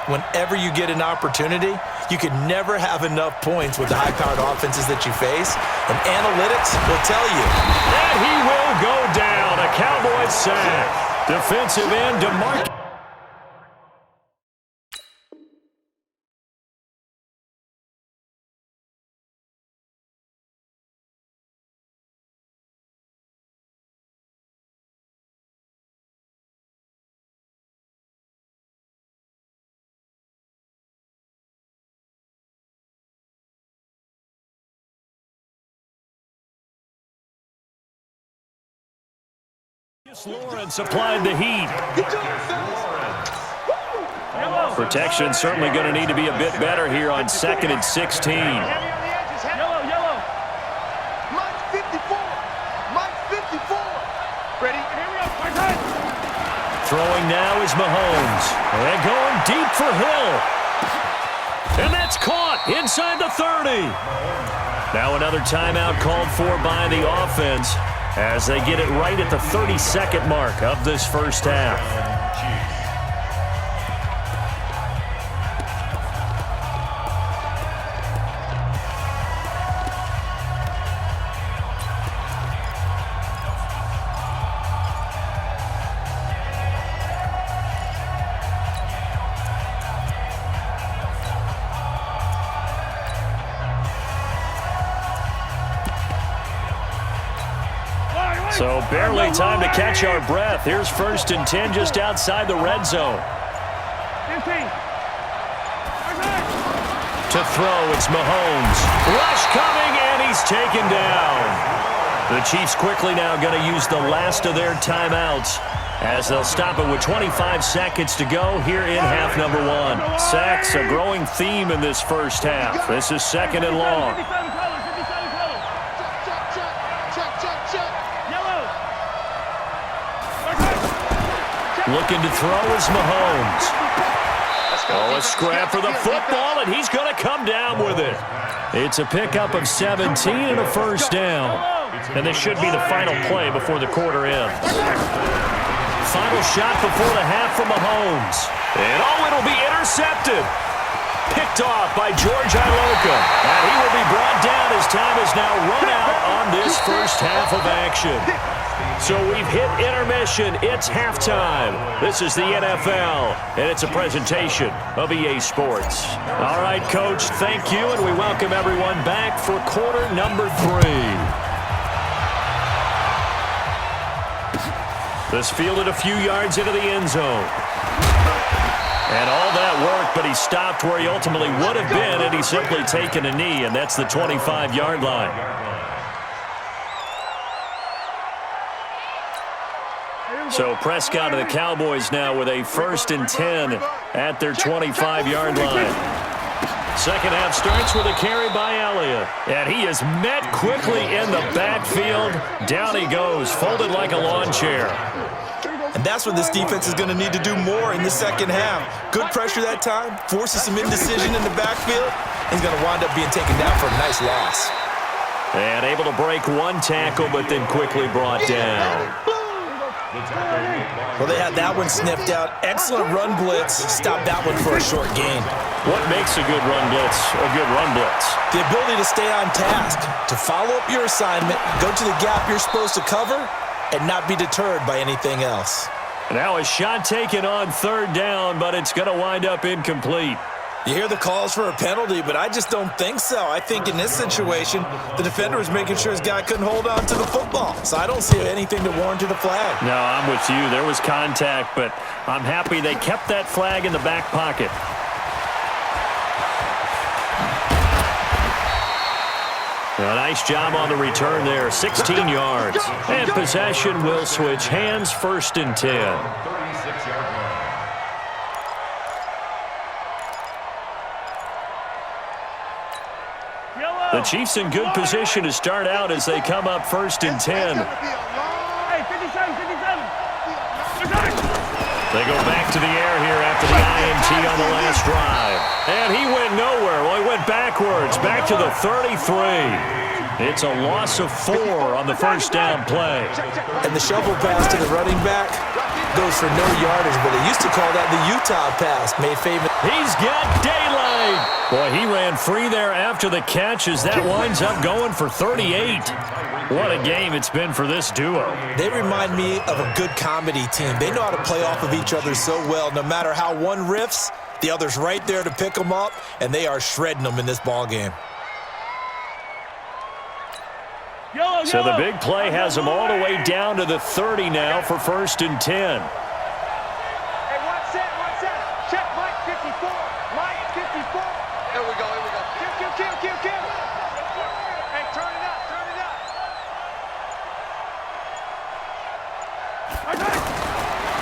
whenever you get an opportunity, you can never have enough points with the high-powered offenses that you face, and analytics will tell you. And he will go down. A Cowboys sack. Defensive end DeMarcus. Lawrence applied the heat. Protection certainly going to need to be a bit better here on 2nd and 16. Yellow. Mike 54. Ready? Here we go. Throwing now is Mahomes. And going deep for Hill. And that's caught inside the 30. Now another timeout called for by the offense, as they get it right at the 32nd mark of this first half. So barely time to catch our breath. Here's 1st and 10 just outside the red zone. 15. To throw, it's Mahomes. Rush coming, and he's taken down. The Chiefs quickly now going to use the last of their timeouts, as they'll stop it with 25 seconds to go here in half number 1. Sacks, a growing theme in this first half. This is 2nd and long. Looking to throw is Mahomes. Oh, a scrap for the football, and he's going to come down with it. It's a pickup of 17 and a first down. And this should be the final play before the quarter ends. Final shot before the half from Mahomes. And it'll be intercepted. Picked off by George Iloka. And he will be brought down as time is now run out on this first half of action. So we've hit intermission. It's halftime. This is the NFL, and it's a presentation of EA Sports. All right, Coach, thank you, and we welcome everyone back for quarter number 3. This fielded a few yards into the end zone. And all that work, but he stopped where he ultimately would have been, and he's simply taken a knee, and that's the 25-yard line. So Prescott and the Cowboys now with a 1st and 10 at their 25-yard line. Second half starts with a carry by Elliott. And he is met quickly in the backfield. Down he goes, folded like a lawn chair. And that's what this defense is going to need to do more in the second half. Good pressure that time, forces some indecision in the backfield. He's going to wind up being taken down for a nice loss. And able to break one tackle, but then quickly brought down. Well, they had that one sniffed out. Excellent run blitz. Stopped that one for a short gain. What makes a good run blitz a good run blitz? The ability to stay on task, to follow up your assignment, go to the gap you're supposed to cover, and not be deterred by anything else. Now a shot taken on 3rd down, but it's going to wind up incomplete. You hear the calls for a penalty, but I just don't think so. I think in this situation, the defender was making sure his guy couldn't hold on to the football. So I don't see anything to warrant a flag. No, I'm with you. There was contact, but I'm happy they kept that flag in the back pocket. A nice job on the return there, 16 yards. And possession will switch hands, 1st and 10. The Chiefs in good position to start out as they come up 1st and 10. Hey, 57. They go back to the air here after the INT on the last drive. And he went nowhere. Well, he went backwards, back to the 33. It's a loss of 4 on the first down play. And the shovel pass to the running back goes for no yardage, but they used to call that the Utah pass, made famous. He's got daylight. Boy, he ran free there after the catch as that winds up going for 38. What a game it's been for this duo. They remind me of a good comedy team. They know how to play off of each other so well. No matter how one riffs, the other's right there to pick them up, and they are shredding them in this ball game. So the big play has them all the way down to the 30 now for 1st and 10. Hey, one set. Check Mike 54. Mike 54. Here we go. Kill. Hey, turn it up.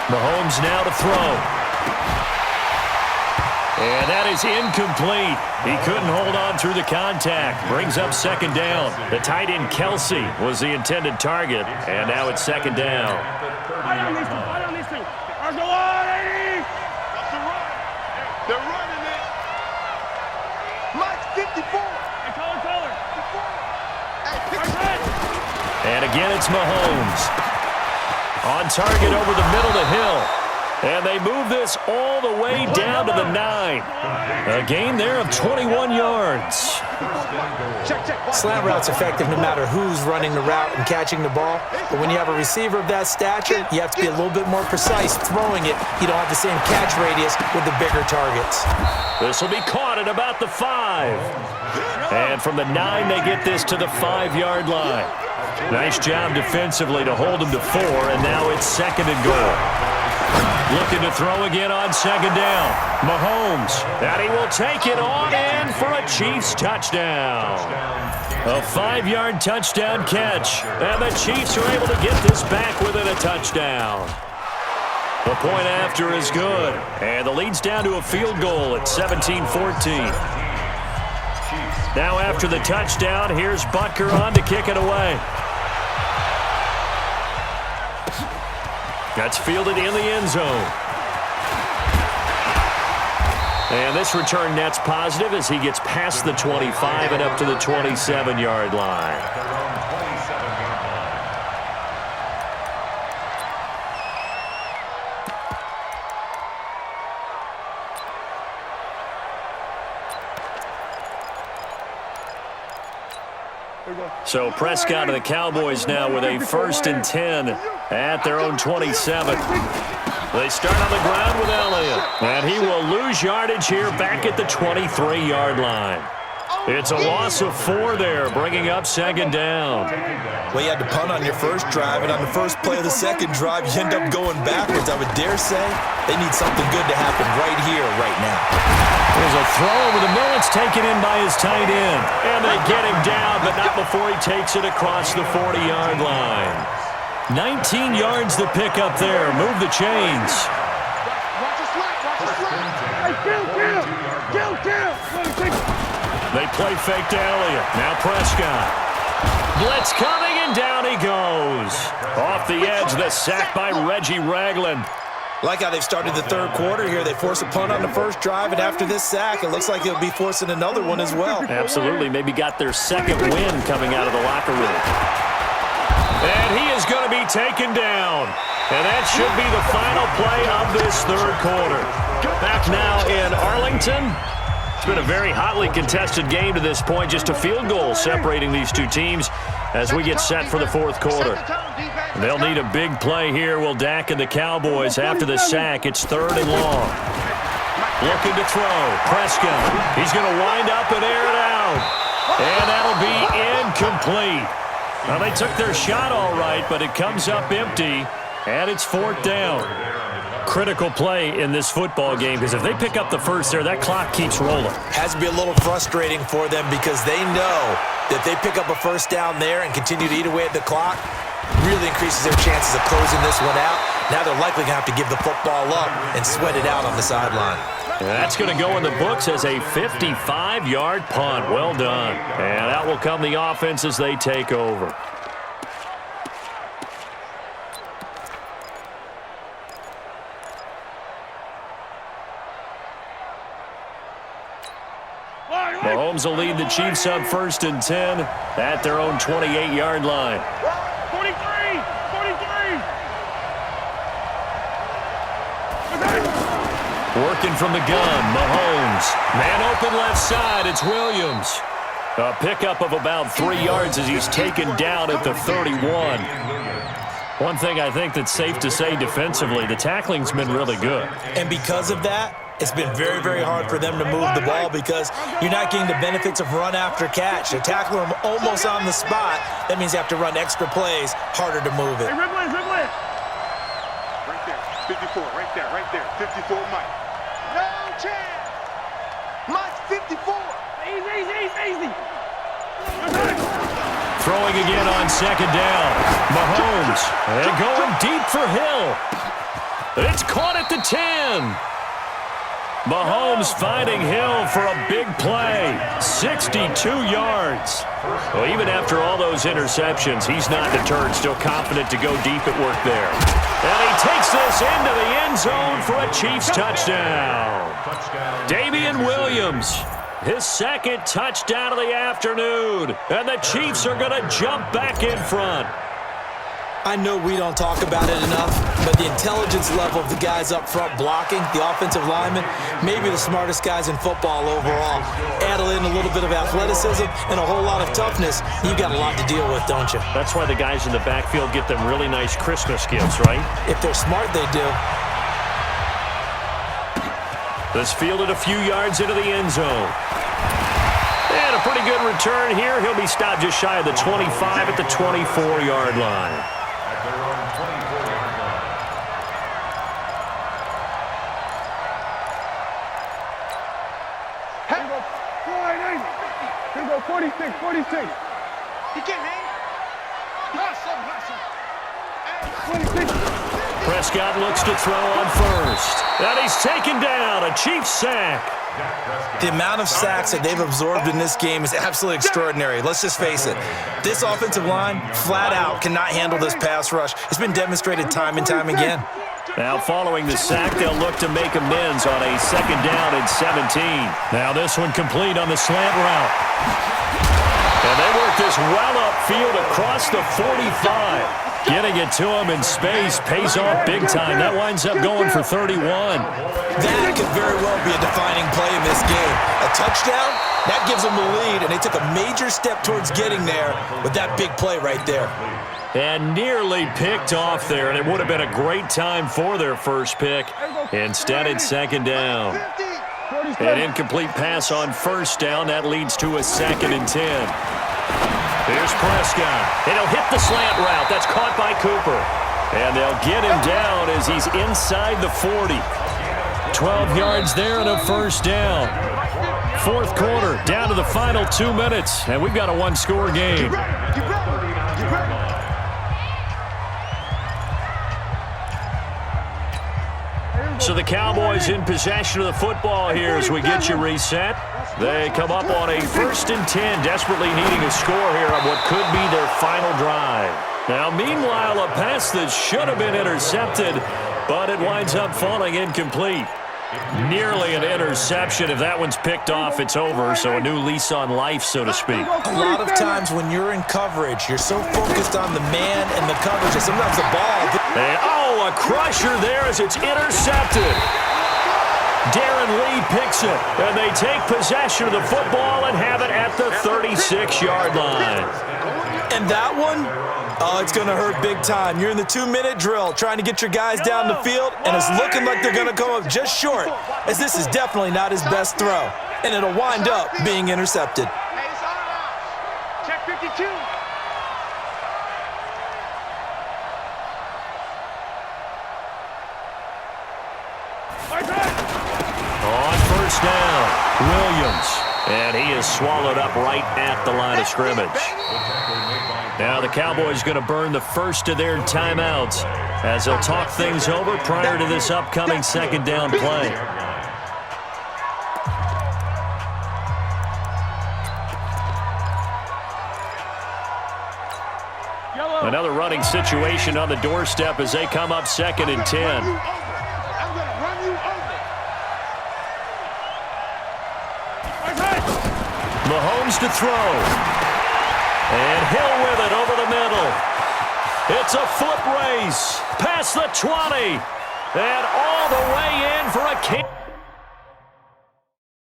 Mahomes now to throw. And that is incomplete. He couldn't hold on through the contact. Brings up 2nd down. The tight end Kelsey was the intended target, and now it's 2nd down. I don't need to. Let's go on, ladies. That's the run. They're running it. Mike's 54. Hey, color. And again, it's Mahomes. On target over the middle to Hill. And they move this all the way down to the 9. A gain there of 21 yards. Slant route's effective no matter who's running the route and catching the ball. But when you have a receiver of that stature, you have to be a little bit more precise throwing it. You don't have the same catch radius with the bigger targets. This will be caught at about the 5. And from the 9, they get this to the 5-yard line. Nice job defensively to hold them to 4, and now it's 2nd and goal. Looking to throw again on 2nd down. Mahomes, and he will take it on in for a Chiefs touchdown. A 5-yard touchdown catch, and the Chiefs are able to get this back within a touchdown. The point after is good, and the lead's down to a field goal at 17-14. Now after the touchdown, here's Butker on to kick it away. That's fielded in the end zone. And this return net's positive as he gets past the 25 and up to the 27-yard line. So Prescott and the Cowboys now with a 1st and 10 at their own 27. They start on the ground with Elliott, and he will lose yardage here back at the 23-yard line. It's a loss of 4 there, bringing up 2nd down. Well, you had to punt on your first drive, and on the first play of the second drive, you end up going backwards. I would dare say they need something good to happen right here, right now. There's a throw over the middle. It's taken in by his tight end. And they get him down, but not before he takes it across the 40-yard line. 19 yards to pick up there. Move the chains. Watch the slide. Hey, kill. They play fake to Elliott. Now Prescott. Blitz coming, and down he goes. Off the edge, the sack by Reggie Ragland. Like how they've started the third quarter here. They force a punt on the first drive, and after this sack, it looks like they'll be forcing another one as well. Absolutely. Maybe got their 2nd win coming out of the locker room. And he is going to be taken down. And that should be the final play of this 3rd quarter. Back now in Arlington. It's been a very hotly contested game to this point. Just a field goal separating these two teams as we get set for the 4th quarter. They'll need a big play here, will Dak and the Cowboys. After the sack, it's 3rd and long. Looking to throw. Prescott. He's going to wind up and air it out. And that'll be incomplete. Now, they took their shot all right, but it comes up empty, and it's 4th down. Critical play in this football game, because if they pick up the first there, that clock keeps rolling. Has to be a little frustrating for them because they know that they pick up a first down there and continue to eat away at the clock, really increases their chances of closing this one out. Now they're likely going to have to give the football up and sweat it out on the sideline. And that's going to go in the books as a 55-yard punt. Well done. And out will come the offense as they take over. Mahomes will lead the Chiefs up 1st and 10 at their own 28-yard line. 43! 43! Working from the gun, Mahomes. Man open left side, it's Williams. A pickup of about 3 yards as he's taken down at the 31. One thing I think that's safe to say defensively, the tackling's been really good. And because of that, it's been very, very hard for them to move the ball because you're not getting the benefits of run after catch. They tackle them almost on the spot. That means you have to run extra plays, harder to move it. Hey, Ripley! Right there, 54, right there, 54, Mike. No chance! Mike's 54! Easy! Throwing again on 2nd down. Mahomes, and going deep for Hill. It's caught at the 10. Mahomes finding Hill for a big play. 62 yards. Well, even after all those interceptions, he's not deterred, still confident to go deep at work there. And he takes this into the end zone for a Chiefs touchdown. Damian Williams, his 2nd touchdown of the afternoon. And the Chiefs are going to jump back in front. I know we don't talk about it enough, but the intelligence level of the guys up front blocking, the offensive linemen, maybe the smartest guys in football overall. Add in a little bit of athleticism and a whole lot of toughness, you've got a lot to deal with, don't you? That's why the guys in the backfield get them really nice Christmas gifts, right? If they're smart, they do. This fielded a few yards into the end zone. And a pretty good return here. He'll be stopped just shy of the 25 at the 24-yard line. Here we go, 46. He can't hang. Hustle. 26. Prescott looks to throw on 1st. And he's taken down. A Chiefs sack. The amount of sacks that they've absorbed in this game is absolutely extraordinary. Let's just face it. This offensive line, flat out, cannot handle this pass rush. It's been demonstrated time and time again. Now following the sack, they'll look to make amends on a 2nd down and 17. Now this one complete on the slant route. And they work this well upfield across the 45. Getting it to him in space pays off big time. That winds up going for 31. That could very well be a defining play in this game. A touchdown, that gives them the lead, and they took a major step towards getting there with that big play right there. And nearly picked off there, and it would have been a great time for their first pick. Instead, it's 2nd down. An incomplete pass on 1st down. That leads to a 2nd and 10. Here's Prescott. And he'll hit the slant route. That's caught by Cooper. And they'll get him down as he's inside the 40. 12 yards there and a 1st down. 4th quarter, down to the final 2 minutes. And we've got a 1-score game. So the Cowboys in possession of the football here as we get you reset. They come up on a 1st and 10, desperately needing a score here on what could be their final drive. Now, meanwhile, a pass that should have been intercepted, but it winds up falling incomplete. Nearly an interception. If that one's picked off, it's over, so a new lease on life, so to speak. A lot of times when you're in coverage, you're so focused on the man and the coverage that sometimes the ball... And, a crusher there as it's intercepted. Darren Lee picks it, and they take possession of the football and have it at the 36-yard line. And that one, oh, it's going to hurt big time. You're in the 2-minute drill trying to get your guys down the field, and it's looking like they're going to come up just short, as this is definitely not his best throw, and it'll wind up being intercepted. Hey, it's on now. Check 52. On 1st down, Williams. And he is swallowed up right at the line of scrimmage. Now the Cowboys going to burn the first of their timeouts as they'll talk things over prior to this upcoming 2nd down play. Another running situation on the doorstep as they come up 2nd and 10. Mahomes to throw. And Hill with it over the middle. It's a foot race. Past the 20. And all the way in for a kick.